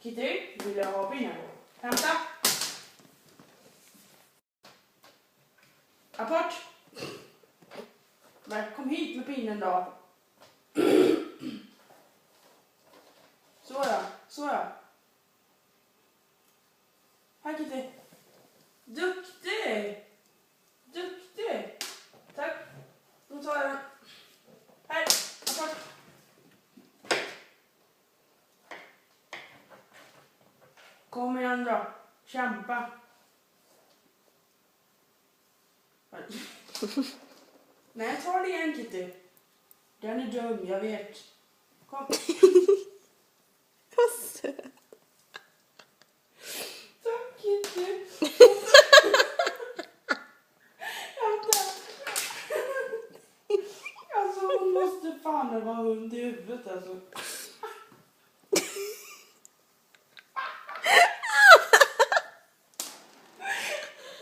Kitty, vill jag ha pinnen? Hämta. Apport. Kom hit med pinnen då. Så ja. Här Kitty. Duktig. Tack. Då tar jag den. Här, apport. Kom igen då. Kämpa. Nej, ta det igen Kitty. Den är dum, jag vet. Kom. Vad söt. Tack Kitty. Alltså hon måste fan vara hund i huvudet alltså.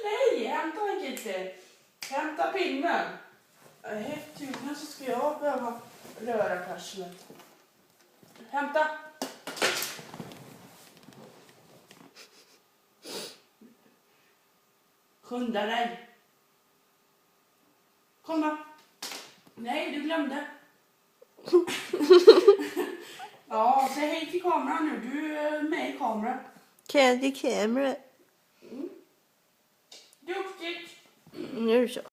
Nej, hämta den Kitty. Hämta pinnen. Tydligen så ska jag behöva röra karslet. Hämta. Skynda dig. Kom då. Nej, du glömde. Ja, säg hej till kameran nu. Du är med i kameran. Candy camera. Duktigt. Nu så.